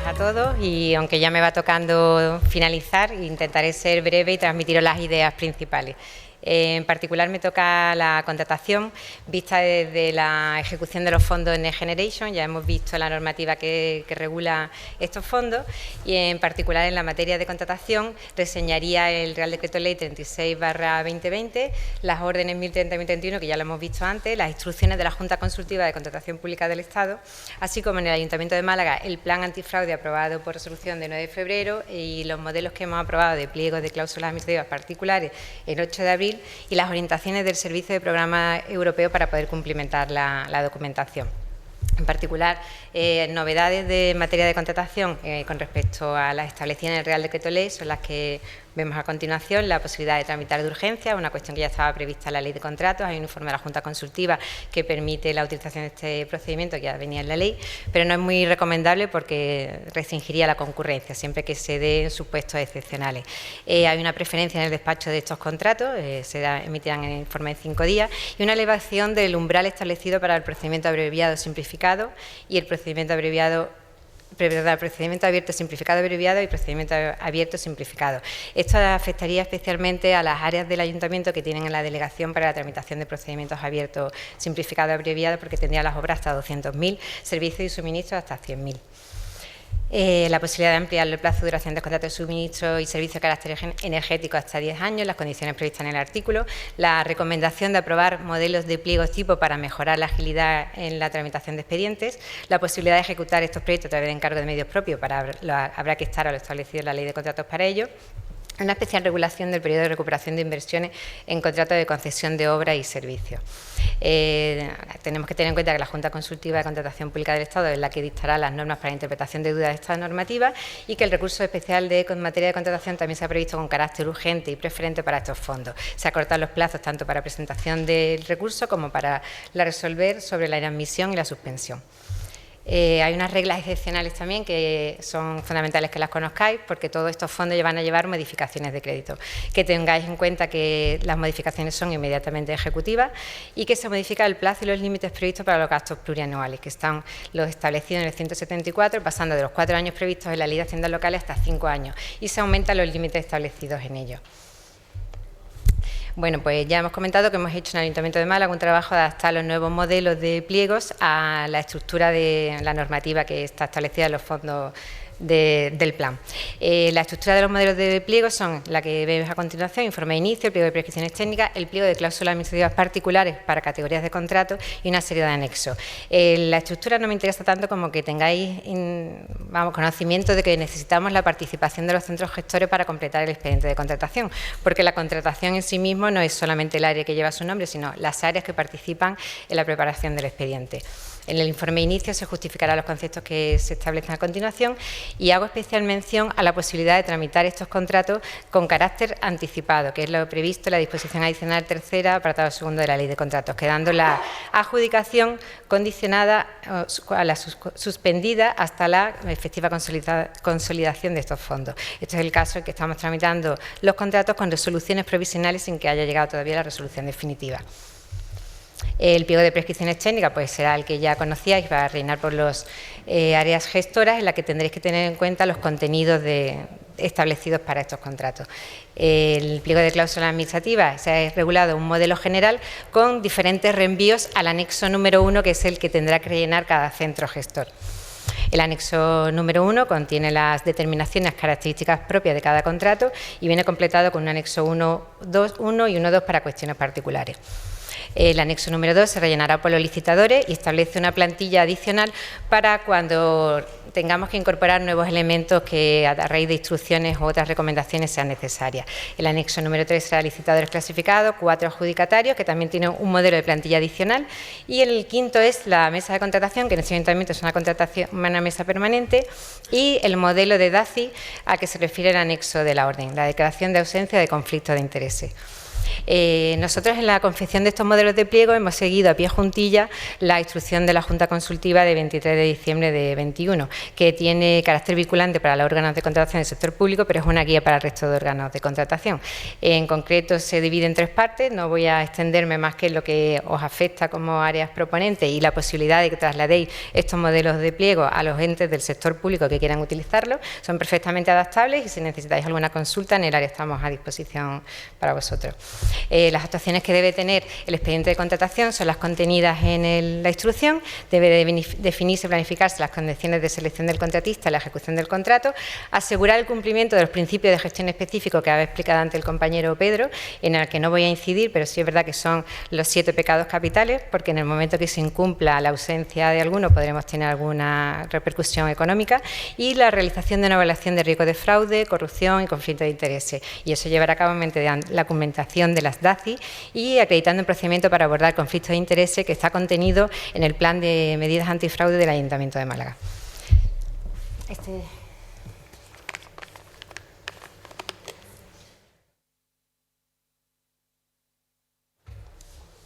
días a todos y aunque ya me va tocando finalizar, intentaré ser breve y transmitiros las ideas principales. En particular me toca la contratación vista desde la ejecución de los fondos Next Generation. Ya hemos visto la normativa que regula estos fondos y en particular en la materia de contratación reseñaría el Real Decreto Ley 36/2020, las órdenes 1030 y 1031 que ya lo hemos visto antes, las instrucciones de la Junta Consultiva de Contratación Pública del Estado, así como en el Ayuntamiento de Málaga el plan antifraude aprobado por resolución de 9 de febrero y los modelos que hemos aprobado de pliegos de cláusulas administrativas particulares el 8 de abril y las orientaciones del Servicio de Programa Europeo para poder cumplimentar la documentación. En particular, novedades de materia de contratación con respecto a las establecidas en el Real Decreto Ley son las que vemos a continuación. La posibilidad de tramitar de urgencia, una cuestión que ya estaba prevista en la Ley de Contratos. Hay un informe de la Junta Consultiva que permite la utilización de este procedimiento que ya venía en la ley, pero no es muy recomendable porque restringiría la concurrencia siempre que se dé en supuestos excepcionales. Hay una preferencia en el despacho de estos contratos, emitirán el informe en 5 días, y una elevación del umbral establecido para el procedimiento abreviado simplificado y el procedimiento abierto simplificado abreviado y procedimiento abierto simplificado. Esto afectaría especialmente a las áreas del Ayuntamiento que tienen la delegación para la tramitación de procedimientos abiertos simplificado abreviado, porque tendría las obras hasta 200.000, servicios y suministros hasta 100.000. La posibilidad de ampliar el plazo de duración de contratos de suministro y servicio de carácter energético hasta 10 años, las condiciones previstas en el artículo, la recomendación de aprobar modelos de pliegos tipo para mejorar la agilidad en la tramitación de expedientes, la posibilidad de ejecutar estos proyectos a través de encargo de medios propios, habrá que estar a lo establecido en la Ley de Contratos para ello. Una especial regulación del periodo de recuperación de inversiones en contratos de concesión de obras y servicios. Tenemos que tener en cuenta que la Junta Consultiva de Contratación Pública del Estado es la que dictará las normas para la interpretación de dudas de esta normativa y que el recurso especial de materia de contratación también se ha previsto con carácter urgente y preferente para estos fondos. Se acortan los plazos tanto para presentación del recurso como para resolver sobre la inadmisión y la suspensión. Hay unas reglas excepcionales también que son fundamentales que las conozcáis, porque todos estos fondos van a llevar modificaciones de crédito. Que tengáis en cuenta que las modificaciones son inmediatamente ejecutivas y que se modifica el plazo y los límites previstos para los gastos plurianuales, que están los establecidos en el 174, pasando de los 4 años previstos en la Ley de Haciendas Locales hasta 5 años, y se aumentan los límites establecidos en ellos. Bueno, pues ya hemos comentado que hemos hecho en el Ayuntamiento de Málaga un trabajo de adaptar los nuevos modelos de pliegos a la estructura de la normativa que está establecida en los fondos del plan. La estructura de los modelos de pliego son la que vemos a continuación: informe de inicio, el pliego de prescripciones técnicas, el pliego de cláusulas administrativas particulares para categorías de contrato y una serie de anexos. La estructura no me interesa tanto como que tengáis conocimiento de que necesitamos la participación de los centros gestores para completar el expediente de contratación, porque la contratación en sí mismo no es solamente el área que lleva su nombre, sino las áreas que participan en la preparación del expediente. En el informe de inicio se justificarán los conceptos que se establecen a continuación y hago especial mención a la posibilidad de tramitar estos contratos con carácter anticipado, que es lo previsto en la disposición adicional tercera, apartado segundo de la Ley de Contratos, quedando la adjudicación condicionada a la suspendida hasta la efectiva consolidación de estos fondos. Este es el caso en que estamos tramitando los contratos con resoluciones provisionales sin que haya llegado todavía la resolución definitiva. El pliego de prescripciones técnicas pues será el que ya conocíais, va a reinar por las áreas gestoras, en la que tendréis que tener en cuenta los contenidos establecidos para estos contratos. El pliego de cláusulas administrativas se ha regulado un modelo general con diferentes reenvíos al anexo número 1, que es el que tendrá que rellenar cada centro gestor. El anexo número 1 contiene las determinaciones características propias de cada contrato y viene completado con un anexo 1.2 y 1.2 para cuestiones particulares. El anexo número 2 se rellenará por los licitadores y establece una plantilla adicional para cuando tengamos que incorporar nuevos elementos que a raíz de instrucciones u otras recomendaciones sean necesarias. El anexo número 3 será licitadores clasificados, 4 adjudicatarios, que también tienen un modelo de plantilla adicional, y el quinto es la mesa de contratación, que en este ayuntamiento es una mesa permanente, y el modelo de DACI a que se refiere el anexo de la orden, la declaración de ausencia de conflicto de intereses. Nosotros en la confección de estos modelos de pliego hemos seguido a pie juntilla la instrucción de la Junta Consultiva de 23 de diciembre de 21, que tiene carácter vinculante para los órganos de contratación del sector público, pero es una guía para el resto de órganos de contratación. En concreto se divide en 3 partes, no voy a extenderme más que en lo que os afecta como áreas proponentes y la posibilidad de que trasladéis estos modelos de pliego a los entes del sector público que quieran utilizarlos. Son perfectamente adaptables y si necesitáis alguna consulta en el área estamos a disposición para vosotros. Las actuaciones que debe tener el expediente de contratación son las contenidas en la instrucción. Debe de definirse y planificarse las condiciones de selección del contratista y la ejecución del contrato, asegurar el cumplimiento de los principios de gestión específicos que había explicado ante el compañero Pedro, en el que no voy a incidir, pero sí es verdad que son los 7 pecados capitales, porque en el momento que se incumpla la ausencia de alguno podremos tener alguna repercusión económica, y la realización de una evaluación de riesgo de fraude, corrupción y conflicto de intereses. Y eso llevará a cabo mediante la documentación de las DACI y acreditando un procedimiento para abordar conflictos de intereses que está contenido en el Plan de Medidas Antifraude del Ayuntamiento de Málaga.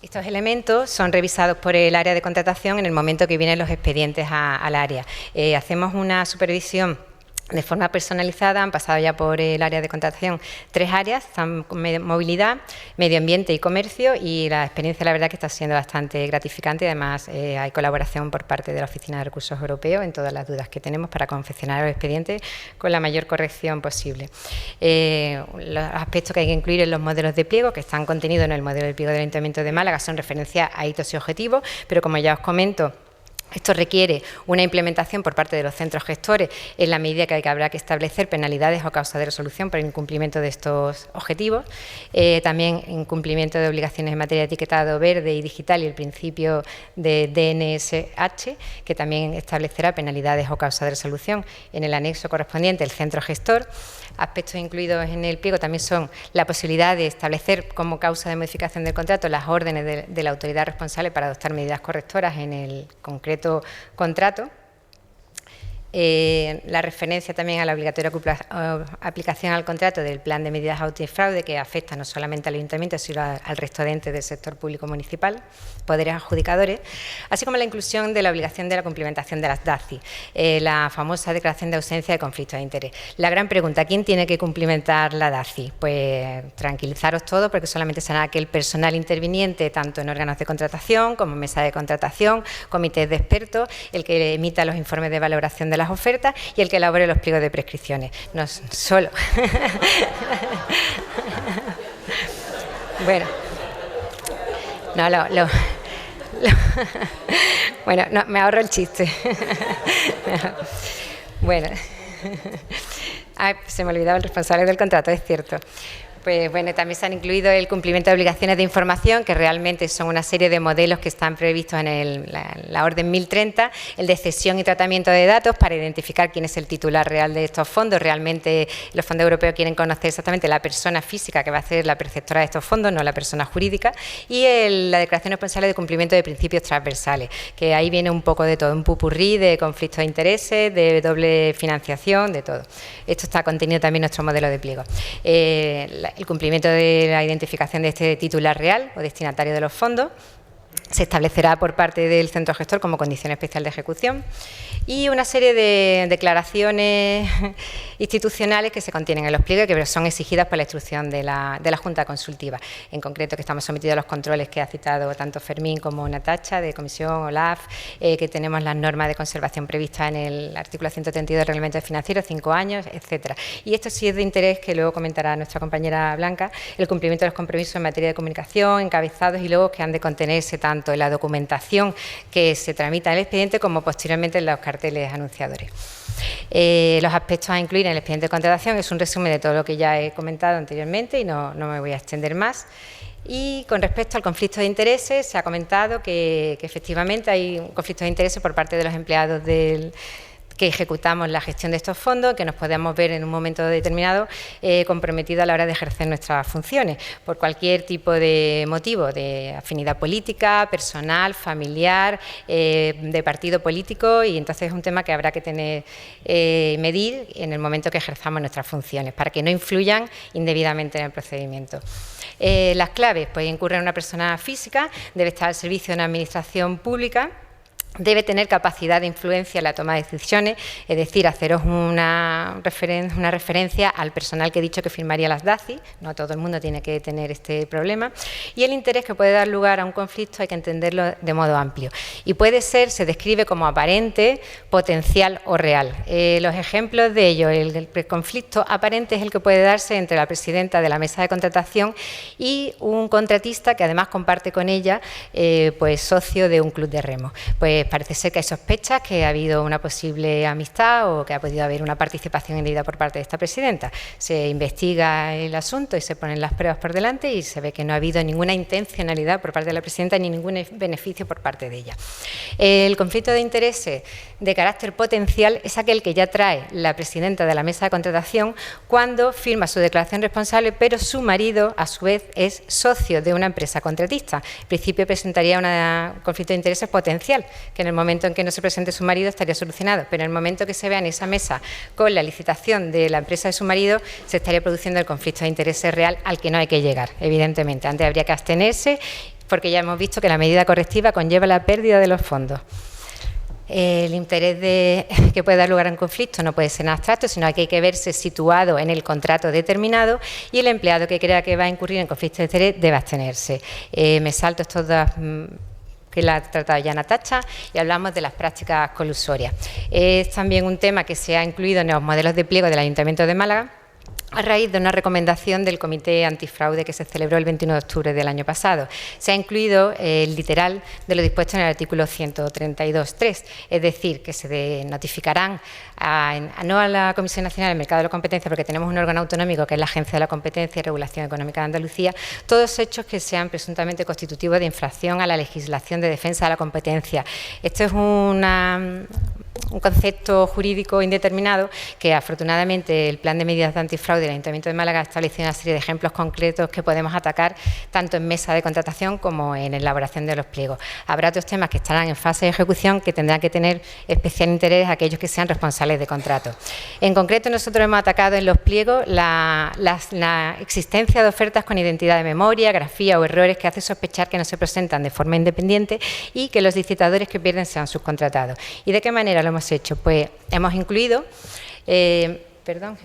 Estos elementos son revisados por el área de contratación en el momento que vienen los expedientes al área. Hacemos una supervisión de forma personalizada, han pasado ya por el área de contratación 3 áreas, están movilidad, medio ambiente y comercio, y la experiencia la verdad que está siendo bastante gratificante y además hay colaboración por parte de la Oficina de Recursos Europeos en todas las dudas que tenemos para confeccionar los expedientes con la mayor corrección posible. Los aspectos que hay que incluir en los modelos de pliego que están contenidos en el modelo de pliego del Ayuntamiento de Málaga son referencia a hitos y objetivos, pero como ya os comento, esto requiere una implementación por parte de los centros gestores en la medida que habrá que establecer penalidades o causas de resolución por el incumplimiento de estos objetivos. También incumplimiento de obligaciones en materia de etiquetado verde y digital y el principio de DNSH, que también establecerá penalidades o causas de resolución en el anexo correspondiente del centro gestor. Aspectos incluidos en el pliego también son la posibilidad de establecer como causa de modificación del contrato las órdenes de la autoridad responsable para adoptar medidas correctoras en el concreto contrato. La referencia también a la obligatoria aplicación al contrato del Plan de Medidas Antifraude, que afecta no solamente al Ayuntamiento, sino al resto de entes del sector público municipal, poderes adjudicadores, así como la inclusión de la obligación de la cumplimentación de las DACI, la famosa declaración de ausencia de conflicto de interés. La gran pregunta, ¿quién tiene que cumplimentar la DACI? Pues tranquilizaros todos, porque solamente será aquel personal interviniente, tanto en órganos de contratación como mesa de contratación, comités de expertos, el que emita los informes de valoración de las ofertas y el que elabore los pliegos de prescripciones. No solo. Bueno. No, bueno, no, me ahorro el chiste. Bueno. Ay, se me olvidaba el responsable del contrato, es cierto. Pues bueno, también se han incluido el cumplimiento de obligaciones de información, que realmente son una serie de modelos que están previstos en la orden 1030, el de cesión y tratamiento de datos para identificar quién es el titular real de estos fondos. Realmente los fondos europeos quieren conocer exactamente la persona física que va a ser la perceptora de estos fondos, no la persona jurídica, y la declaración responsable de cumplimiento de principios transversales, que ahí viene un poco de todo, un pupurrí de conflictos de intereses, de doble financiación, de todo. Esto está contenido también en nuestro modelo de pliego. El cumplimiento de la identificación de este titular real o destinatario de los fondos se establecerá por parte del centro gestor como condición especial de ejecución, y una serie de declaraciones institucionales que se contienen en los pliegos que son exigidas por la instrucción de la Junta Consultiva. En concreto, que estamos sometidos a los controles que ha citado tanto Fermín como Natacha, de Comisión, OLAF, que tenemos las normas de conservación previstas en el artículo 132 del Reglamento Financiero, 5 años, etcétera. Y esto sí es de interés, que luego comentará nuestra compañera Blanca, el cumplimiento de los compromisos en materia de comunicación, encabezados y luego que han de contenerse tanto en la documentación que se tramita en el expediente como posteriormente en los carteles anunciadores. Los aspectos a incluir en el expediente de contratación es un resumen de todo lo que ya he comentado anteriormente y no me voy a extender más. Y con respecto al conflicto de intereses, se ha comentado que efectivamente hay un conflicto de intereses por parte de los empleados que ejecutamos la gestión de estos fondos, que nos podemos ver en un momento determinado comprometidos a la hora de ejercer nuestras funciones, por cualquier tipo de motivo, de afinidad política, personal, familiar, de partido político, y entonces es un tema que habrá que medir en el momento que ejerzamos nuestras funciones, para que no influyan indebidamente en el procedimiento. Las claves, pues incurre en una persona física, debe estar al servicio de una administración pública, debe tener capacidad de influencia en la toma de decisiones, es decir, haceros una referencia al personal que he dicho que firmaría las DACI, no todo el mundo tiene que tener este problema, y el interés que puede dar lugar a un conflicto hay que entenderlo de modo amplio. Y puede ser, se describe como aparente, potencial o real. Los ejemplos de ello, el conflicto aparente es el que puede darse entre la presidenta de la mesa de contratación y un contratista que además comparte con ella, pues socio de un club de remo. Pues parece ser que hay sospechas que ha habido una posible amistad o que ha podido haber una participación indebida por parte de esta presidenta. Se investiga el asunto y se ponen las pruebas por delante y se ve que no ha habido ninguna intencionalidad por parte de la presidenta ni ningún beneficio por parte de ella. El conflicto de intereses de carácter potencial es aquel que ya trae la presidenta de la mesa de contratación cuando firma su declaración responsable, pero su marido, a su vez, es socio de una empresa contratista. En principio presentaría un conflicto de intereses potencial, que en el momento en que no se presente su marido estaría solucionado, pero en el momento que se vea en esa mesa con la licitación de la empresa de su marido, se estaría produciendo el conflicto de intereses real al que no hay que llegar, evidentemente. Antes habría que abstenerse, porque ya hemos visto que la medida correctiva conlleva la pérdida de los fondos. El interés que puede dar lugar a un conflicto no puede ser en abstracto, sino que hay que verse situado en el contrato determinado, y el empleado que crea que va a incurrir en conflicto de interés debe abstenerse. Me salto estos dos que la ha tratado ya Natacha, y hablamos de las prácticas colusorias. Es también un tema que se ha incluido en los modelos de pliego del Ayuntamiento de Málaga, a raíz de una recomendación del Comité Antifraude que se celebró el 21 de octubre del año pasado. Se ha incluido el literal de lo dispuesto en el artículo 132.3, es decir, que se notificarán no a la Comisión Nacional del Mercado de la Competencia, porque tenemos un órgano autonómico que es la Agencia de la Competencia y Regulación Económica de Andalucía, todos hechos que sean presuntamente constitutivos de infracción a la legislación de defensa de la competencia. Esto es un concepto jurídico indeterminado que afortunadamente el Plan de Medidas de Antifraude del Ayuntamiento de Málaga ha establecido una serie de ejemplos concretos que podemos atacar tanto en mesa de contratación como en elaboración de los pliegos. Habrá otros temas que estarán en fase de ejecución que tendrán que tener especial interés aquellos que sean responsables de contrato. En concreto, nosotros hemos atacado en los pliegos la existencia de ofertas con identidad de memoria, grafía o errores que hace sospechar que no se presentan de forma independiente y que los licitadores que pierden sean subcontratados. ¿Y de qué manera lo hemos hecho? Pues hemos incluido, perdón,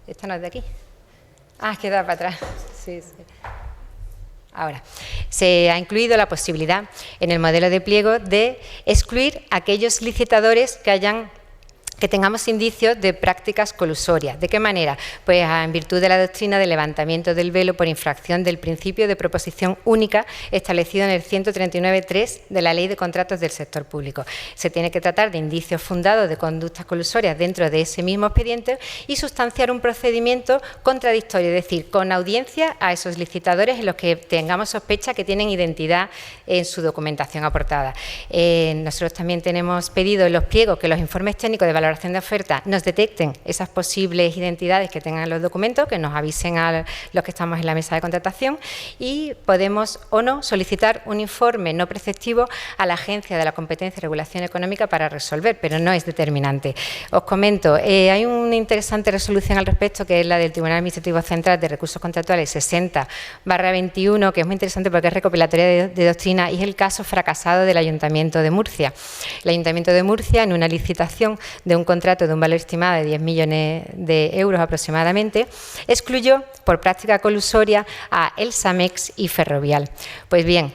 esta no es de aquí. Ah, es que da para atrás. Sí, sí. Ahora, se ha incluido la posibilidad en el modelo de pliego de excluir aquellos licitadores que tengamos indicios de prácticas colusorias. ¿De qué manera? Pues en virtud de la doctrina de levantamiento del velo por infracción del principio de proposición única establecido en el 139.3 de la Ley de Contratos del Sector Público. Se tiene que tratar de indicios fundados de conductas colusorias dentro de ese mismo expediente y sustanciar un procedimiento contradictorio, es decir, con audiencia a esos licitadores en los que tengamos sospecha que tienen identidad en su documentación aportada. Nosotros también tenemos pedido en los pliegos que los informes técnicos de valoración de oferta nos detecten esas posibles identidades que tengan los documentos, que nos avisen a los que estamos en la mesa de contratación, y podemos o no solicitar un informe no preceptivo a la Agencia de la Competencia y Regulación Económica para resolver, pero no es determinante. Os comento, hay una interesante resolución al respecto, que es la del Tribunal Administrativo Central de Recursos Contractuales 60/21, que es muy interesante porque es recopilatoria de doctrina, y es el caso fracasado del Ayuntamiento de Murcia. El Ayuntamiento de Murcia, en una licitación de un contrato de un valor estimado de 10 millones de euros aproximadamente, excluyó por práctica colusoria a El Samex y Ferrovial. Pues bien,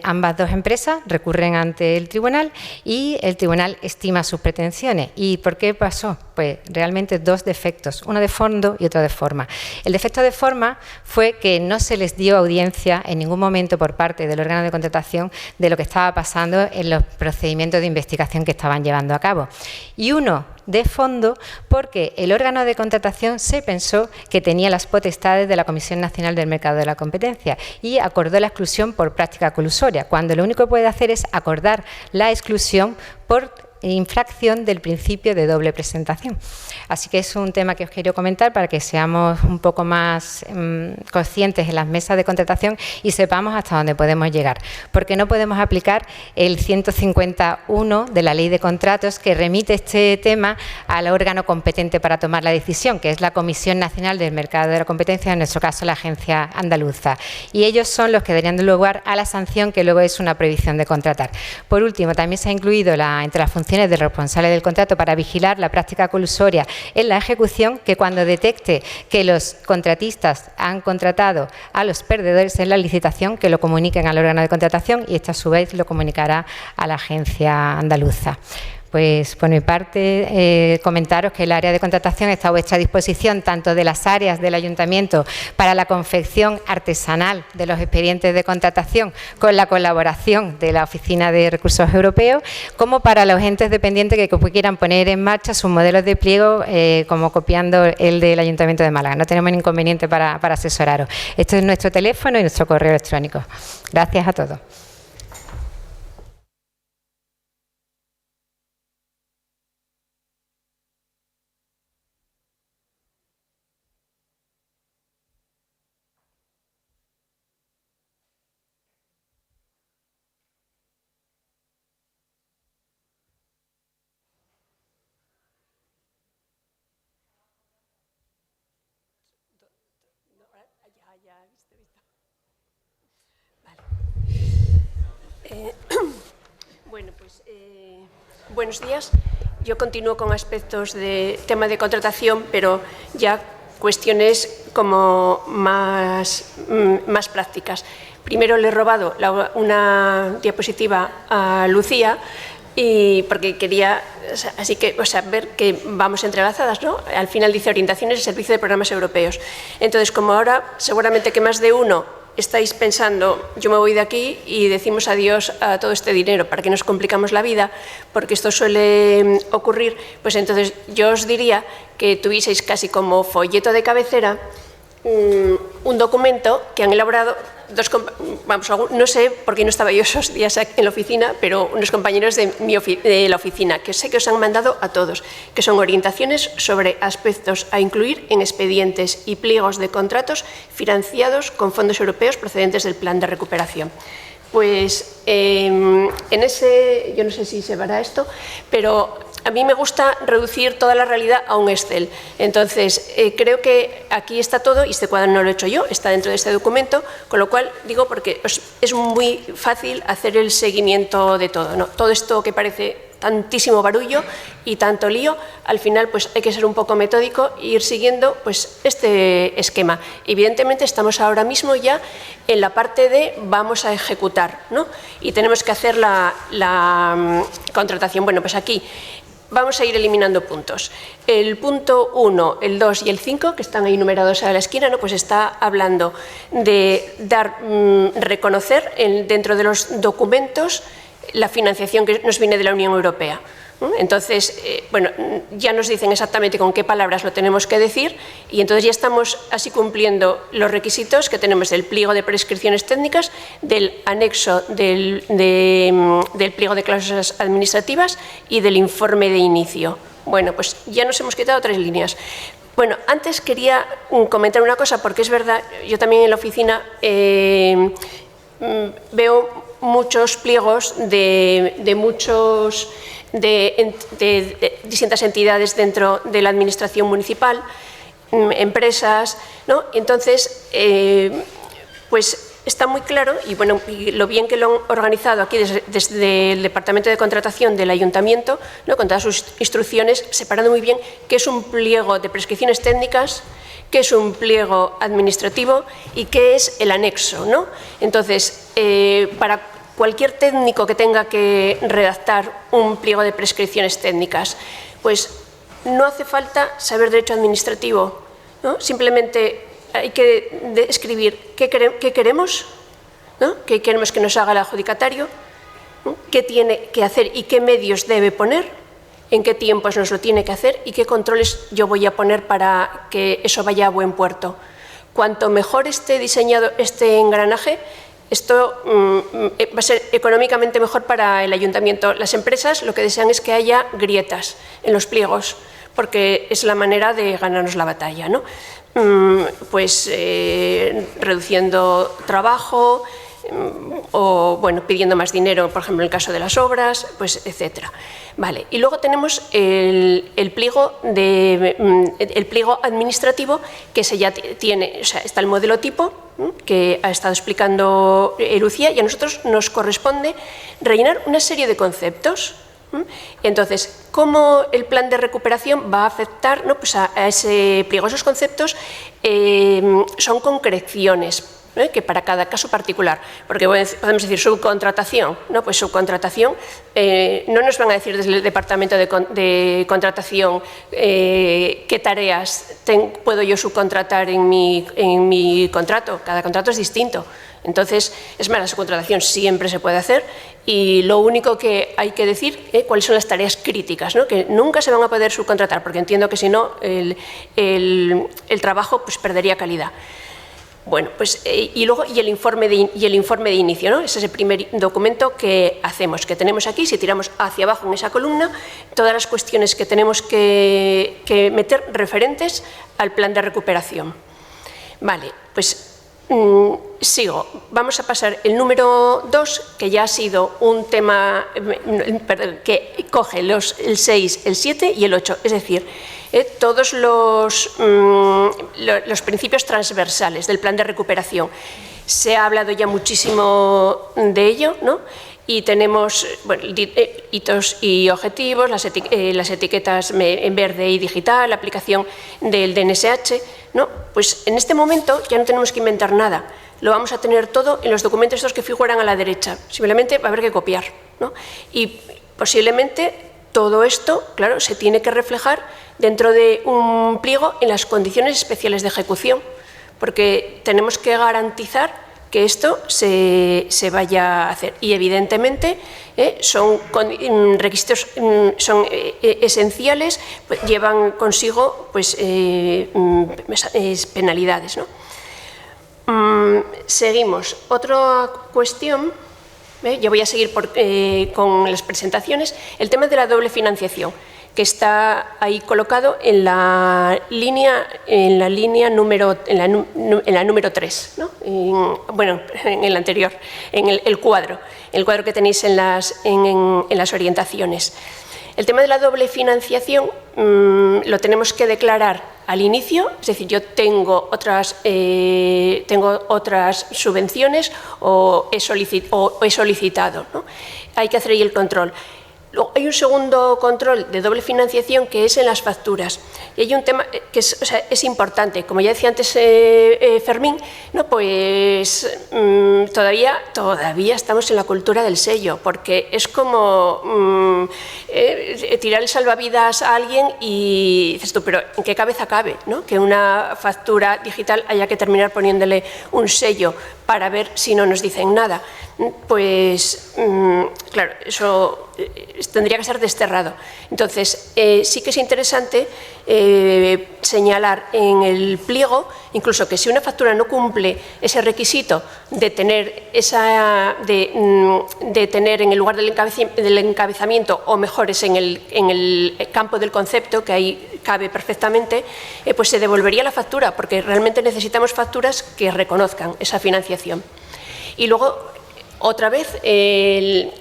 ambas dos empresas recurren ante el tribunal y el tribunal estima sus pretensiones. ¿Y por qué pasó? Pues realmente dos defectos, uno de fondo y otro de forma. El defecto de forma fue que no se les dio audiencia en ningún momento por parte del órgano de contratación de lo que estaba pasando en los procedimientos de investigación que estaban llevando a cabo. Y uno de fondo porque el órgano de contratación se pensó que tenía las potestades de la Comisión Nacional del Mercado de la Competencia y acordó la exclusión por práctica colusoria, cuando lo único que puede hacer es acordar la exclusión por infracción del principio de doble presentación. Así que es un tema que os quiero comentar para que seamos un poco más conscientes en las mesas de contratación y sepamos hasta dónde podemos llegar. Porque no podemos aplicar el 151 de la Ley de Contratos que remite este tema al órgano competente para tomar la decisión, que es la Comisión Nacional del Mercado de la Competencia, en nuestro caso la Agencia Andaluza. Y ellos son los que darían lugar a la sanción, que luego es una prohibición de contratar. Por último, también se ha incluido entre las funciones del responsable del contrato para vigilar la práctica colusoria en la ejecución, que cuando detecte que los contratistas han contratado a los perdedores en la licitación, que lo comuniquen al órgano de contratación y este a su vez lo comunicará a la Agencia Andaluza. Pues por mi parte, comentaros que el área de contratación está a vuestra disposición, tanto de las áreas del Ayuntamiento para la confección artesanal de los expedientes de contratación, con la colaboración de la Oficina de Recursos Europeos, como para los entes dependientes que quieran poner en marcha sus modelos de pliego, como copiando el del Ayuntamiento de Málaga. No tenemos ningún inconveniente para asesoraros. Este es nuestro teléfono y nuestro correo electrónico. Gracias a todos. Bueno, pues buenos días. Yo continúo con aspectos de tema de contratación, pero ya cuestiones como más prácticas. Primero le he robado una diapositiva a Lucía, porque quería ver que vamos entrelazadas, ¿no? Al final dice orientaciones y servicio de programas europeos. Entonces, como ahora seguramente que más de uno estáis pensando, yo me voy de aquí y decimos adiós a todo este dinero, para que nos complicamos la vida, porque esto suele ocurrir, pues entonces yo os diría que tuvieseis casi como folleto de cabecera un documento que han elaborado no sé por qué no estaba yo esos días en la oficina, pero unos compañeros de la oficina, que sé que os han mandado a todos, que son orientaciones sobre aspectos a incluir en expedientes y pliegos de contratos financiados con fondos europeos procedentes del Plan de Recuperación. Pues en ese, yo no sé si se verá esto, pero a mí me gusta reducir toda la realidad a un Excel. Entonces, creo que aquí está todo, y este cuadro no lo he hecho yo, está dentro de este documento, con lo cual digo porque es muy fácil hacer el seguimiento de todo, ¿no? Todo esto que parece tantísimo barullo y tanto lío, al final pues hay que ser un poco metódico e ir siguiendo pues este esquema. Evidentemente estamos ahora mismo ya en la parte de vamos a ejecutar, ¿no? Y tenemos que hacer la contratación. Bueno, pues aquí vamos a ir eliminando puntos. El punto 1, el 2 y el 5, que están ahí numerados a la esquina, ¿no? Pues está hablando de reconocer dentro de los documentos la financiación que nos viene de la Unión Europea. Entonces, bueno, ya nos dicen exactamente con qué palabras lo tenemos que decir, y entonces ya estamos así cumpliendo los requisitos que tenemos del pliego de prescripciones técnicas, del anexo del pliego de cláusulas administrativas y del informe de inicio. Bueno, pues ya nos hemos quitado 3 líneas. Bueno, antes quería comentar una cosa, porque es verdad, yo también en la oficina veo muchos pliegos de distintas entidades dentro de la administración municipal, empresas, ¿no? Entonces, pues está muy claro, y bueno, y lo bien que lo han organizado aquí desde el Departamento de Contratación del Ayuntamiento, ¿no? Con todas sus instrucciones, separando muy bien qué es un pliego de prescripciones técnicas, qué es un pliego administrativo y qué es el anexo, ¿no? Entonces, para cualquier técnico que tenga que redactar un pliego de prescripciones técnicas, pues no hace falta saber derecho administrativo, ¿no? Simplemente hay que escribir qué queremos, ¿no? Qué queremos que nos haga el adjudicatario, ¿no? Qué tiene que hacer y qué medios debe poner, en qué tiempos nos lo tiene que hacer y qué controles yo voy a poner para que eso vaya a buen puerto. Cuanto mejor esté diseñado este engranaje, esto va a ser económicamente mejor para el ayuntamiento. Las empresas lo que desean es que haya grietas en los pliegos, porque es la manera de ganarnos la batalla, ¿no? Pues reduciendo trabajo, o bueno, pidiendo más dinero, por ejemplo, en el caso de las obras, pues etcétera. Vale. Y luego tenemos el pliego administrativo, que se ya tiene, o sea, está el modelo tipo, que ha estado explicando Lucía, y a nosotros nos corresponde rellenar una serie de conceptos. Entonces, ¿cómo el plan de recuperación va a afectar, ¿no? Pues a ese pliego? Esos conceptos son concreciones, que para cada caso particular, porque podemos decir subcontratación, ¿no? Pues subcontratación, no nos van a decir desde el departamento de contratación qué tareas puedo yo subcontratar en mi contrato. Cada contrato es distinto. Entonces, es más, la subcontratación siempre se puede hacer, y lo único que hay que decir es cuáles son las tareas críticas, ¿no? Que nunca se van a poder subcontratar, porque entiendo que si no el trabajo pues perdería calidad. Bueno, pues y el informe de inicio, ¿no? Ese es el primer documento que hacemos, que tenemos aquí. Si tiramos hacia abajo en esa columna, todas las cuestiones que tenemos que meter referentes al plan de recuperación. Vale, pues sigo. Vamos a pasar el número 2, que ya ha sido un tema, perdón, que coge el 6, el 7 y el 8, es decir, todos los principios transversales del plan de recuperación. Se ha hablado ya muchísimo de ello, ¿no? Y tenemos, bueno, hitos y objetivos, las etiquetas en verde y digital, la aplicación del DNSH, ¿no? Pues en este momento ya no tenemos que inventar nada. Lo vamos a tener todo en los documentos estos que figuran a la derecha. Simplemente va a haber que copiar, ¿no? Y posiblemente todo esto, claro, se tiene que reflejar dentro de un pliego en las condiciones especiales de ejecución, porque tenemos que garantizar que esto se vaya a hacer. Y evidentemente son requisitos esenciales, pues, llevan consigo pues, penalidades, ¿no? Seguimos. Otra cuestión, yo voy a seguir con las presentaciones, el tema de la doble financiación, que está ahí colocado en la línea número 3, ¿no? Bueno, en el anterior, en el cuadro que tenéis en las orientaciones. El tema de la doble financiación lo tenemos que declarar al inicio, es decir, yo tengo otras subvenciones o he solicitado, ¿no? Hay que hacer ahí el control. Luego, hay un segundo control de doble financiación, que es en las facturas. Y hay un tema que es importante. Como ya decía antes Fermín, ¿no? Pues todavía estamos en la cultura del sello, porque es como tirar el salvavidas a alguien y dices tú, pero ¿en qué cabeza cabe, ¿no? Que una factura digital haya que terminar poniéndole un sello para ver si no nos dicen nada? Pues claro, eso tendría que ser desterrado. Entonces, sí que es interesante señalar en el pliego, incluso que si una factura no cumple ese requisito de tener tener en el lugar del encabezamiento o mejores en el campo del concepto, que ahí cabe perfectamente, pues se devolvería la factura, porque realmente necesitamos facturas que reconozcan esa financiación. Y luego, otra vez,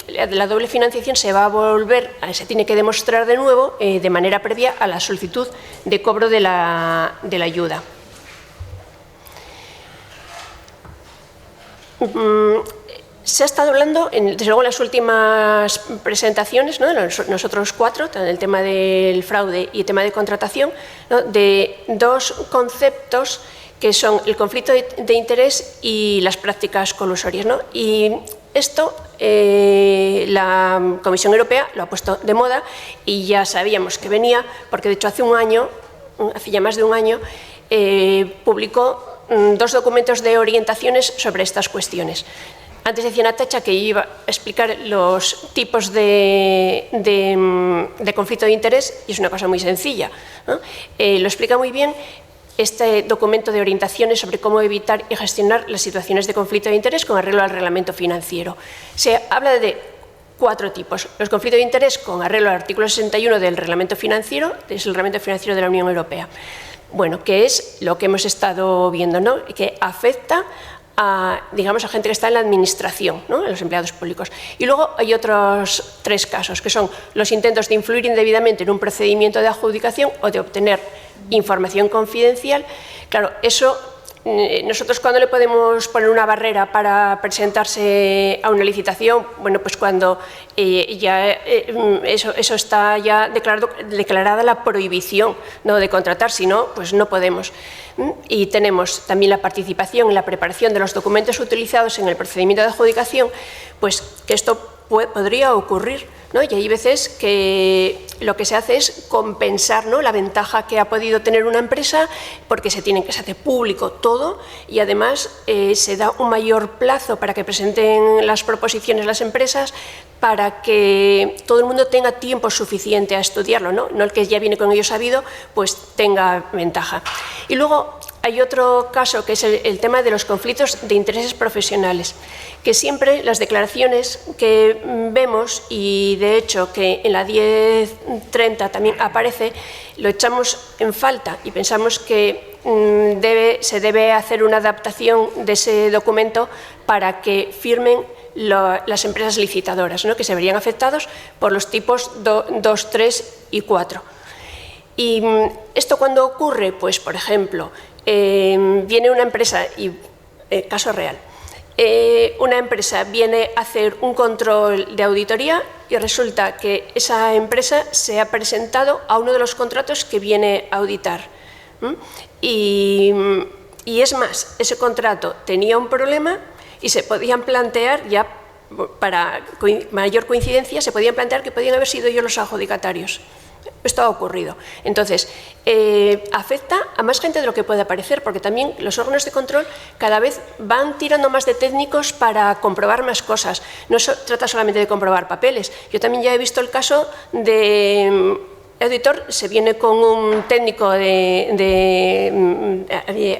la doble financiación se tiene que demostrar de nuevo de manera previa a la solicitud de cobro de la ayuda. Se ha estado hablando, desde luego en las últimas presentaciones, ¿no? Nosotros 4, el tema del fraude y el tema de contratación, ¿no? De dos conceptos que son el conflicto de interés y las prácticas colusorias, ¿no? Y esto la Comisión Europea lo ha puesto de moda y ya sabíamos que venía, porque de hecho hace ya más de un año, publicó 2 documentos de orientaciones sobre estas cuestiones. Antes decía Natacha que iba a explicar los tipos de conflicto de interés, y es una cosa muy sencilla, ¿no? Lo explica muy bien. este documento de orientaciones sobre cómo evitar y gestionar las situaciones de conflicto de interés con arreglo al reglamento financiero. Se habla de 4 tipos. Los conflictos de interés con arreglo al artículo 61 del reglamento financiero, es el reglamento financiero de la Unión Europea. Bueno, que es lo que hemos estado viendo, ¿no? Que afecta a, digamos, a gente que está en la administración, ¿no? A los empleados públicos. Y luego hay otros 3 casos, que son los intentos de influir indebidamente en un procedimiento de adjudicación o de obtener información confidencial. Claro, eso, nosotros ¿cuándo le podemos poner una barrera para presentarse a una licitación? Bueno, pues cuando ya eso está ya declarada la prohibición, ¿no?, de contratar, si no, pues no podemos. Y tenemos también la participación en la preparación de los documentos utilizados en el procedimiento de adjudicación, pues que esto podría ocurrir, ¿no? Y hay veces que lo que se hace es compensar, ¿no?, la ventaja que ha podido tener una empresa, porque se hace público todo y además se da un mayor plazo para que presenten las proposiciones las empresas, para que todo el mundo tenga tiempo suficiente a estudiarlo, ¿no? No el que ya viene con ello sabido, pues tenga ventaja. Y luego hay otro caso, que es el tema de los conflictos de intereses profesionales, que siempre las declaraciones que vemos, y de hecho que en la 1030 también aparece, lo echamos en falta y pensamos que se debe hacer una adaptación de ese documento para que firmen las empresas licitadoras, ¿no?, que se verían afectados por los tipos 2, 3 y 4. ¿Y esto cuándo ocurre? Pues, por ejemplo, viene una empresa, caso real, una empresa viene a hacer un control de auditoría y resulta que esa empresa se ha presentado a uno de los contratos que viene a auditar. Y es más, ese contrato tenía un problema y se podían plantear, ya para mayor coincidencia, se podían plantear que podían haber sido ellos los adjudicatarios. Esto ha ocurrido. Entonces, afecta a más gente de lo que puede parecer, porque también los órganos de control cada vez van tirando más de técnicos para comprobar más cosas. No se trata solamente de comprobar papeles. Yo también ya he visto el caso de auditor, se viene con un técnico de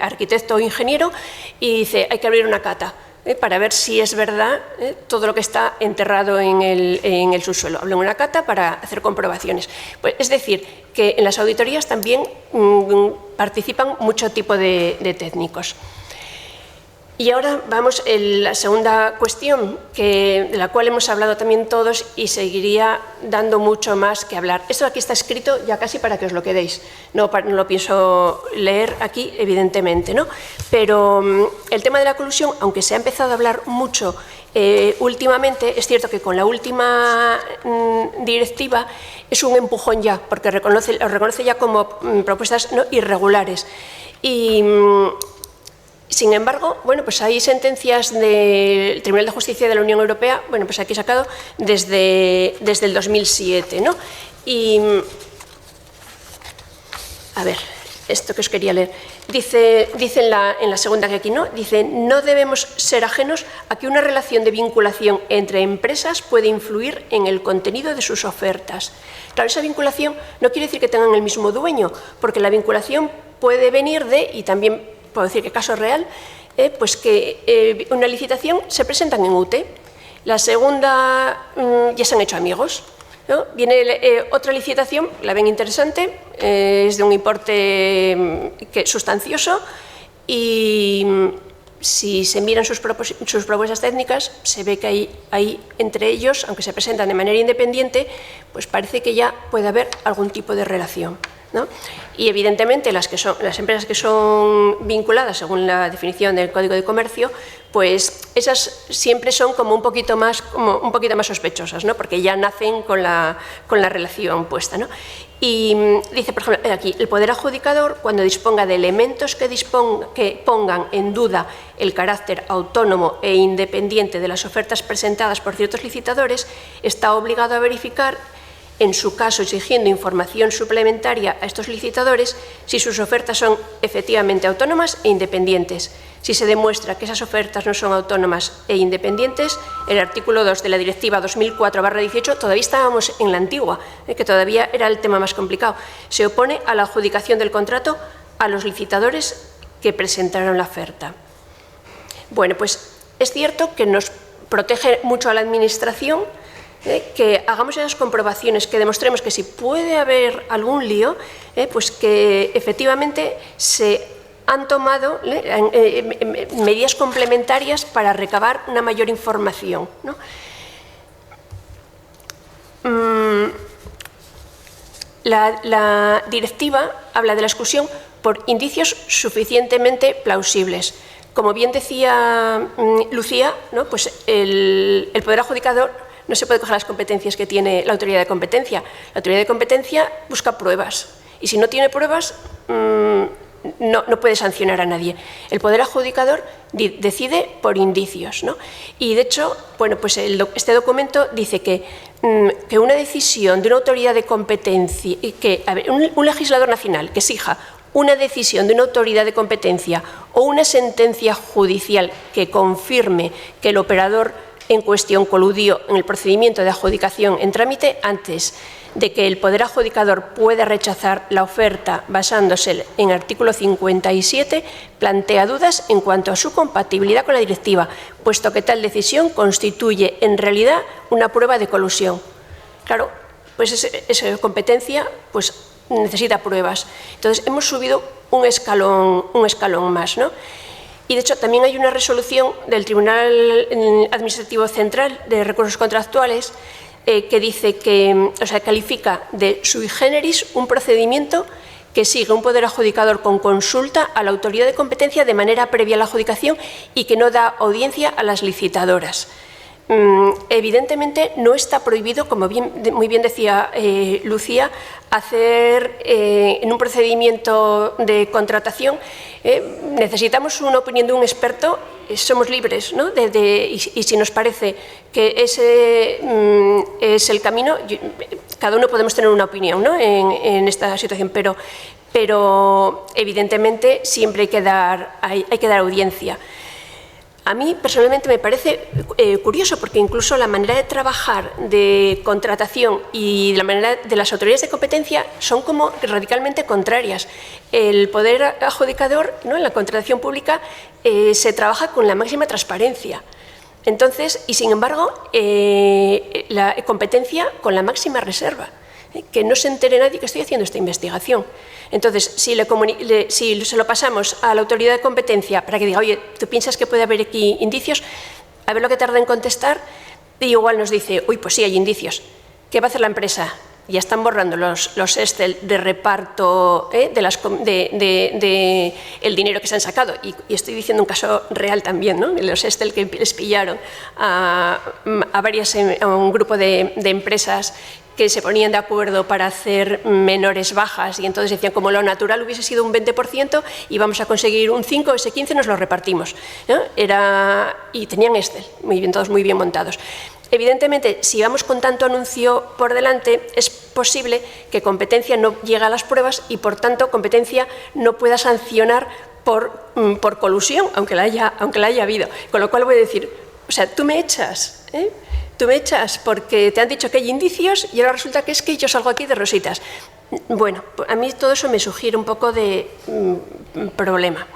arquitecto o ingeniero y dice, hay que abrir una cata para ver si es verdad todo lo que está enterrado en el subsuelo. Hablo en una cata para hacer comprobaciones. Pues, es decir, que en las auditorías también participan mucho tipo de técnicos. Y ahora vamos a la segunda cuestión, de la cual hemos hablado también todos y seguiría dando mucho más que hablar. Esto aquí está escrito ya casi para que os lo quedéis. No lo pienso leer aquí, evidentemente, ¿no? Pero el tema de la colusión, aunque se ha empezado a hablar mucho últimamente, es cierto que con la última directiva es un empujón ya, porque lo reconoce ya como propuestas no irregulares. Y sin embargo, bueno, pues hay sentencias del Tribunal de Justicia de la Unión Europea, bueno, pues aquí sacado desde el 2007, ¿no? Y, a ver, esto que os quería leer, dice en la segunda que aquí, ¿no? Dice, no debemos ser ajenos a que una relación de vinculación entre empresas puede influir en el contenido de sus ofertas. Claro, esa vinculación no quiere decir que tengan el mismo dueño, porque la vinculación puede venir y también puedo decir que caso real, pues que una licitación se presentan en UTE, la segunda ya se han hecho amigos, ¿no? Viene otra licitación, la ven interesante, es de un importe sustancioso y si se miran sus propuestas técnicas, se ve que hay entre ellos, aunque se presentan de manera independiente, pues parece que ya puede haber algún tipo de relación, ¿no? Y evidentemente las empresas que son vinculadas según la definición del Código de Comercio, pues esas siempre son como un poquito más sospechosas, ¿no? Porque ya nacen con la relación puesta, ¿no? Y dice, por ejemplo, aquí, el poder adjudicador, cuando disponga de elementos que pongan en duda el carácter autónomo e independiente de las ofertas presentadas por ciertos licitadores, está obligado a verificar, en su caso exigiendo información suplementaria a estos licitadores, si sus ofertas son efectivamente autónomas e independientes. Si se demuestra que esas ofertas no son autónomas e independientes, el artículo 2 de la Directiva 2004/18, todavía estábamos en la antigua, que todavía era el tema más complicado, se opone a la adjudicación del contrato a los licitadores que presentaron la oferta. Bueno, pues es cierto que nos protege mucho a la Administración que hagamos esas comprobaciones, que demostremos que si puede haber algún lío, pues que efectivamente se han tomado medidas complementarias para recabar una mayor información, ¿no? La directiva habla de la exclusión por indicios suficientemente plausibles. Como bien decía Lucía, ¿no? Pues el Poder Adjudicador no se puede coger las competencias que tiene la Autoridad de Competencia. La Autoridad de Competencia busca pruebas y si no tiene pruebas no puede sancionar a nadie. El Poder Adjudicador decide por indicios, ¿no? Y de hecho, bueno, pues este documento dice que una decisión de una autoridad de competencia, un legislador nacional que exija una decisión de una autoridad de competencia o una sentencia judicial que confirme que el operador en cuestión coludió en el procedimiento de adjudicación en trámite antes de que el Poder Adjudicador pueda rechazar la oferta basándose en el artículo 57, plantea dudas en cuanto a su compatibilidad con la directiva, puesto que tal decisión constituye en realidad una prueba de colusión. Claro, pues esa competencia pues, necesita pruebas. Entonces, hemos subido un escalón más, ¿no? Y, de hecho, también hay una resolución del Tribunal Administrativo Central de Recursos Contractuales que dice que, o sea, califica de sui generis un procedimiento que sigue un Poder Adjudicador con consulta a la autoridad de competencia de manera previa a la adjudicación y que no da audiencia a las licitadoras. Evidentemente no está prohibido, como muy bien decía Lucía, hacer en un procedimiento de contratación, necesitamos una opinión de un experto, somos libres, ¿no? Y si nos parece que ese es el camino, cada uno podemos tener una opinión, ¿no? en esta situación, pero evidentemente siempre hay que dar audiencia. A mí personalmente me parece curioso porque incluso la manera de trabajar de contratación y la manera de las autoridades de competencia son como radicalmente contrarias. El Poder Adjudicador, ¿no? En la contratación pública se trabaja con la máxima transparencia. Entonces, y sin embargo, la competencia con la máxima reserva. Que no se entere nadie que estoy haciendo esta investigación. Entonces, si se lo pasamos a la autoridad de competencia para que diga, oye, ¿tú piensas que puede haber aquí indicios? A ver lo que tarda en contestar y igual nos dice, uy, pues sí, hay indicios. ¿Qué va a hacer la empresa? Ya están borrando los Excel de reparto el dinero que se han sacado. Y estoy diciendo un caso real también, ¿no? Los Excel que les pillaron a un grupo de empresas que se ponían de acuerdo para hacer menores bajas y entonces decían como lo natural hubiese sido un 20% y vamos a conseguir un 5, ese 15 nos lo repartimos, ¿no? Y tenían Excel, todos muy bien montados. Evidentemente, si vamos con tanto anuncio por delante, es posible que competencia no llegue a las pruebas y, por tanto, competencia no pueda sancionar por colusión, aunque la haya habido. Con lo cual voy a decir, o sea, tú me echas, Tú me echas porque te han dicho que hay indicios y ahora resulta que es que yo salgo aquí de rositas. Bueno, a mí todo eso me sugiere un poco de problema.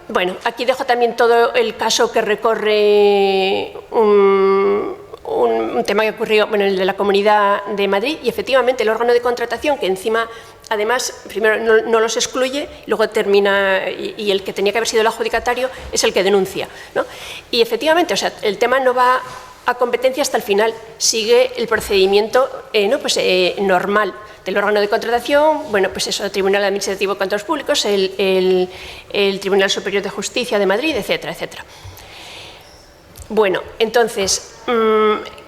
Bueno, aquí dejo también todo el caso que recorre un tema que ocurrió, bueno, el de la Comunidad de Madrid, y efectivamente el órgano de contratación, que encima, además, primero no los excluye, luego termina, y el que tenía que haber sido el adjudicatario es el que denuncia, ¿no? Y efectivamente, o sea, el tema no va a competencia hasta el final, sigue el procedimiento normal del órgano de contratación, bueno, pues eso, el Tribunal Administrativo de Contratos Públicos, el Tribunal Superior de Justicia de Madrid, etcétera, etcétera. Bueno, entonces,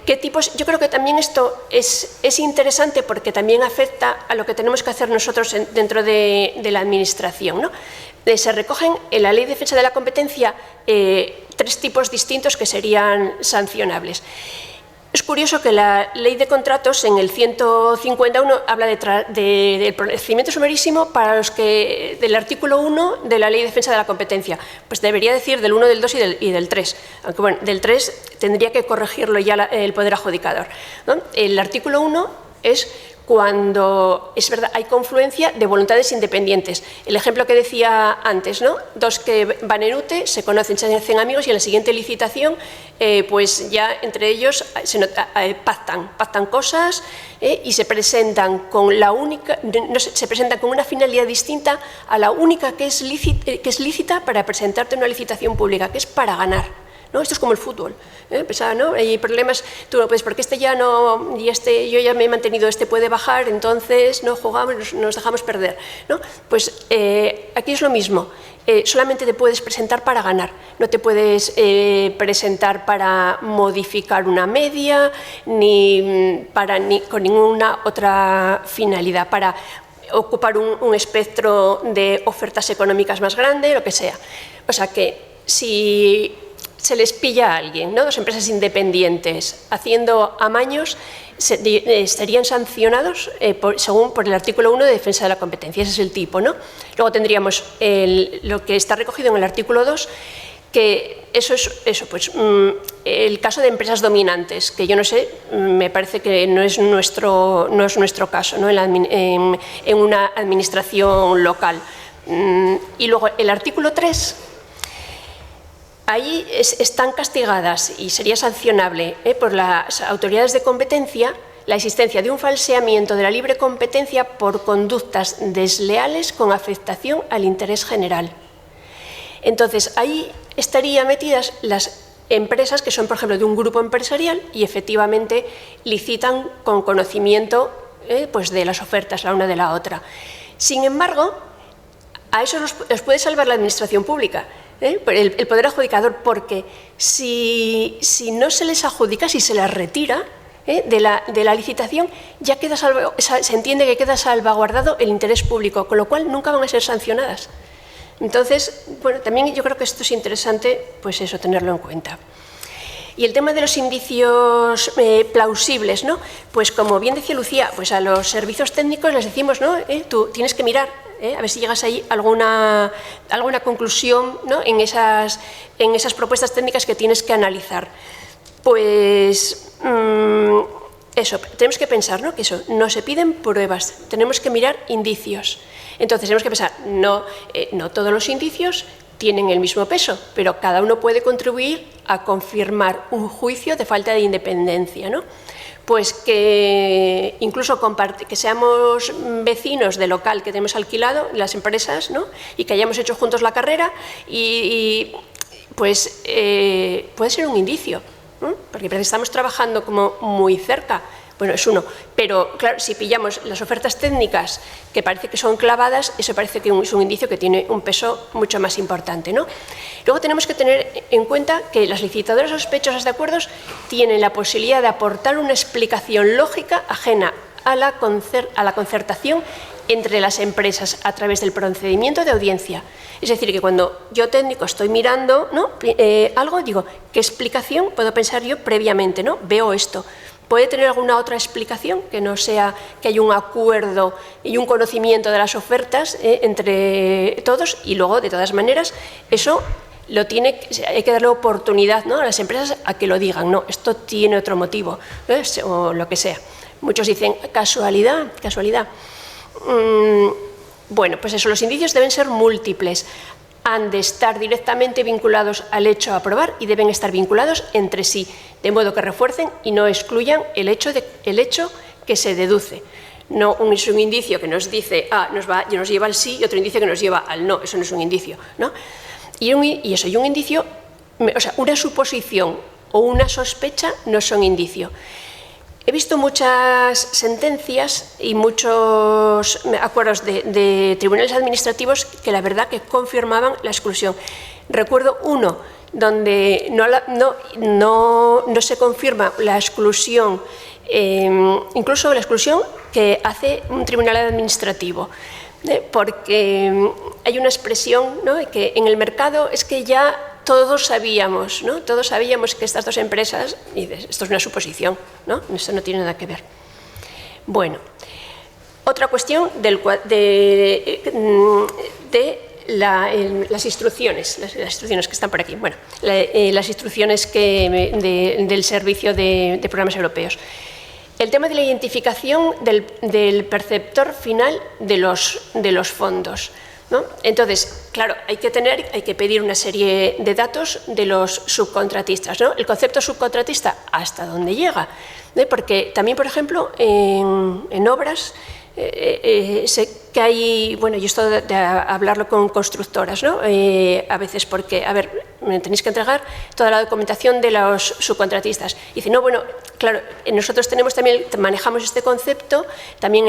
¿qué tipos? Yo creo que también esto es interesante porque también afecta a lo que tenemos que hacer nosotros dentro de la Administración, ¿no? Se recogen en la Ley de Defensa de la Competencia 3 tipos distintos que serían sancionables. Es curioso que la Ley de Contratos, en el 151, habla del procedimiento sumarísimo para los que del artículo 1 de la Ley de Defensa de la Competencia. Pues debería decir del 1, del 2 y del 3. Aunque bueno, del 3 tendría que corregirlo ya el Poder Adjudicador, ¿no? El artículo 1 es cuando, es verdad, hay confluencia de voluntades independientes. El ejemplo que decía antes, ¿no? Dos que van en UTE, se conocen, se hacen amigos y en la siguiente licitación, pues ya entre ellos pactan cosas y se presentan con la única, se presentan con una finalidad distinta a la única que es lícita para presentarte en una licitación pública, que es para ganar. ¿No? Esto es como el fútbol, Pensaba, ¿no? Hay problemas, tú no puedes, porque este ya no, y este, yo ya me he mantenido, este puede bajar, entonces no jugamos, nos dejamos perder, ¿no? Pues aquí es lo mismo, solamente te puedes presentar para ganar, no te puedes presentar para modificar una media, ni con ninguna otra finalidad, para ocupar un espectro de ofertas económicas más grande, lo que sea. O sea que si se les pilla a alguien, ¿no? Dos empresas independientes haciendo amaños, estarían sancionados según por el artículo 1 de defensa de la competencia. Ese es el tipo, ¿no? Luego tendríamos lo que está recogido en el artículo 2, que eso es pues, el caso de empresas dominantes, que yo no sé, me parece que no es nuestro caso, ¿no? En una administración local. Y luego el artículo 3, ahí están castigadas y sería sancionable por las autoridades de competencia la existencia de un falseamiento de la libre competencia por conductas desleales con afectación al interés general. Entonces, ahí estarían metidas las empresas que son, por ejemplo, de un grupo empresarial y efectivamente licitan con conocimiento pues de las ofertas la una de la otra. Sin embargo, a eso los puede salvar la administración pública. El poder adjudicador, porque si no se les adjudica, si se las retira de la licitación, ya queda se entiende que queda salvaguardado el interés público, con lo cual nunca van a ser sancionadas. Entonces, bueno, también yo creo que esto es interesante, pues eso, tenerlo en cuenta. Y el tema de los indicios plausibles, ¿no? Pues como bien decía Lucía, pues a los servicios técnicos les decimos, ¿no? Tú tienes que mirar, a ver si llegas ahí a alguna conclusión, ¿no? en esas propuestas técnicas que tienes que analizar. Pues eso, tenemos que pensar, ¿no? Que eso, no se piden pruebas, tenemos que mirar indicios. Entonces tenemos que pensar, no todos los indicios tienen el mismo peso, pero cada uno puede contribuir a confirmar un juicio de falta de independencia, ¿no? Pues que incluso que seamos vecinos de local que tenemos alquilado, las empresas, ¿no? Y que hayamos hecho juntos la carrera pues puede ser un indicio, ¿no? Porque estamos trabajando como muy cerca. Bueno, es uno, pero claro, si pillamos las ofertas técnicas que parece que son clavadas, eso parece que es un indicio que tiene un peso mucho más importante, ¿no? Luego tenemos que tener en cuenta que las licitadoras sospechosas de acuerdos tienen la posibilidad de aportar una explicación lógica ajena a la concertación entre las empresas a través del procedimiento de audiencia. Es decir, que cuando yo técnico estoy mirando, ¿no? Algo, digo, ¿qué explicación puedo pensar yo previamente, ¿no? Veo esto. ¿Puede tener alguna otra explicación que no sea que hay un acuerdo y un conocimiento de las ofertas entre todos? Y luego, de todas maneras, eso hay que darle oportunidad, ¿no? a las empresas a que lo digan. No, esto tiene otro motivo, ¿ves? O lo que sea. Muchos dicen, casualidad. Bueno, pues eso, los indicios deben ser múltiples. Han de estar directamente vinculados al hecho a probar y deben estar vinculados entre sí, de modo que refuercen y no excluyan el hecho que se deduce. No es un indicio que nos dice nos lleva al sí y otro indicio que nos lleva al no, eso no es un indicio, ¿no? Y un indicio, o sea, una suposición o una sospecha no son indicio. He visto muchas sentencias y muchos acuerdos de tribunales administrativos que la verdad que confirmaban la exclusión. Recuerdo uno donde no se confirma la exclusión, incluso la exclusión que hace un tribunal administrativo, porque hay una expresión, ¿no? Que en el mercado es que ya todos sabíamos, ¿no? Todos sabíamos que estas dos empresas, y esto es una suposición, ¿no? Esto no tiene nada que ver. Bueno, otra cuestión de las instrucciones que están por aquí. Bueno, las instrucciones del Servicio de Programas Europeos. El tema de la identificación del perceptor final de los fondos, ¿no? Entonces, claro, hay que pedir una serie de datos de los subcontratistas, ¿no? El concepto subcontratista, ¿hasta dónde llega? Porque también, por ejemplo, en obras, sé que hay, bueno, y esto de hablarlo con constructoras, ¿no? A veces porque, a ver, me tenéis que entregar toda la documentación de los subcontratistas. Y dice, no, bueno, claro, nosotros manejamos este concepto también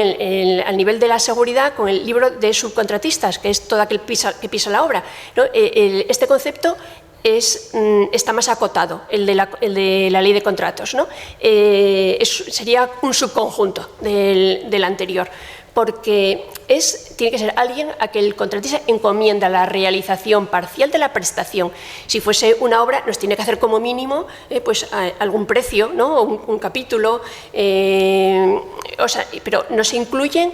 al nivel de la seguridad con el libro de subcontratistas, que es todo aquel que pisa la obra, ¿no? Este concepto está más acotado, el de la ley de contratos, ¿no? Sería un subconjunto del anterior, porque tiene que ser alguien a que el contratista encomienda la realización parcial de la prestación. Si fuese una obra, nos tiene que hacer como mínimo pues, algún precio, ¿no? O un capítulo, o sea, pero no se incluyen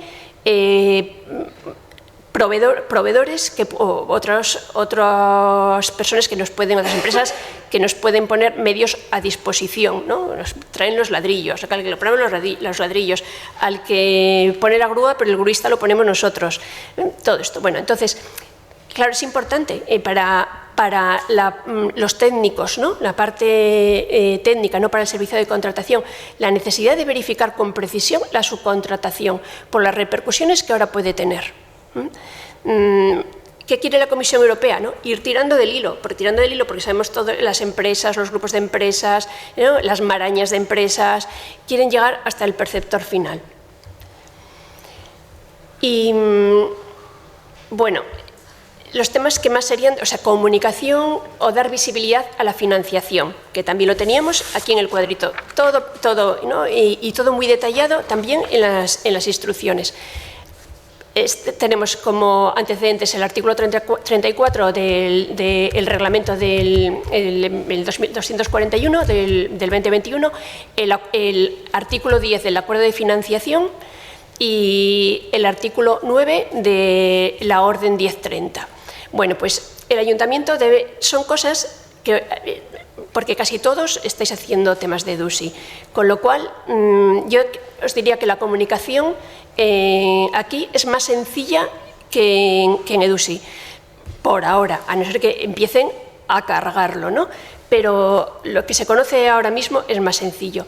proveedores o otras personas que nos pueden, otras empresas que nos pueden poner medios a disposición, ¿no? Nos traen los ladrillos, al que le ponemos los ladrillos, al que pone la grúa, pero el gruista lo ponemos nosotros. Todo esto. Bueno, entonces, claro, es importante para los técnicos, ¿no? La parte técnica, no para el servicio de contratación, la necesidad de verificar con precisión la subcontratación por las repercusiones que ahora puede tener. ¿Qué quiere la Comisión Europea? ¿No? Ir tirando del hilo, porque sabemos todas las empresas, los grupos de empresas, ¿no? Las marañas de empresas, quieren llegar hasta el perceptor final. Y, bueno, los temas que más serían, o sea, comunicación o dar visibilidad a la financiación, que también lo teníamos aquí en el cuadrito, todo, ¿no? y todo muy detallado también en las instrucciones. Tenemos como antecedentes el artículo 34 del reglamento del 241 del 2021, el artículo 10 del acuerdo de financiación y el artículo 9 de la orden 1030. Bueno, pues el ayuntamiento son cosas que, porque casi todos estáis haciendo temas de EDUSI, con lo cual yo os diría que la comunicación aquí es más sencilla que en EDUSI, por ahora, a no ser que empiecen a cargarlo, ¿no? Pero lo que se conoce ahora mismo es más sencillo.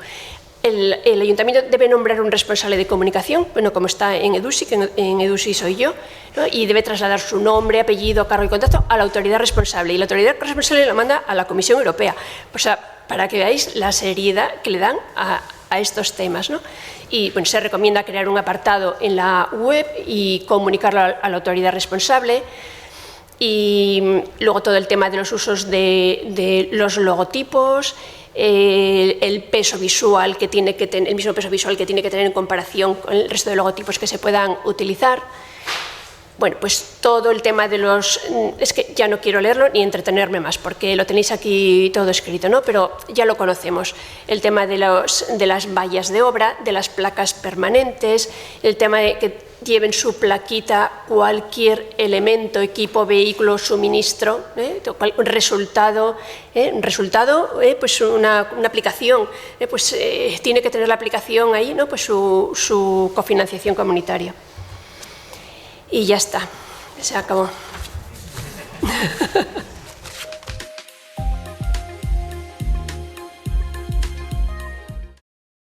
El ayuntamiento debe nombrar un responsable de comunicación, bueno, como está en EDUSI, que en EDUSI soy yo, ¿no? Y debe trasladar su nombre, apellido, cargo y contacto a la autoridad responsable. Y la autoridad responsable la manda a la Comisión Europea. O sea, para que veáis la seriedad que le dan a estos temas, ¿no? Y bueno, se recomienda crear un apartado en la web y comunicarlo a la autoridad responsable. Y luego todo el tema de los usos de los logotipos, el peso visual que tiene que tener, el mismo peso visual que tiene que tener en comparación con el resto de logotipos que se puedan utilizar. Bueno, pues todo el tema de los... Es que ya no quiero leerlo ni entretenerme más, porque lo tenéis aquí todo escrito, ¿no? Pero ya lo conocemos. El tema de las vallas de obra, de las placas permanentes, el tema de que lleven su plaquita cualquier elemento, equipo, vehículo, suministro, un resultado, pues una aplicación, pues tiene que tener la aplicación ahí, ¿no? Pues su cofinanciación comunitaria. Y ya está, se acabó.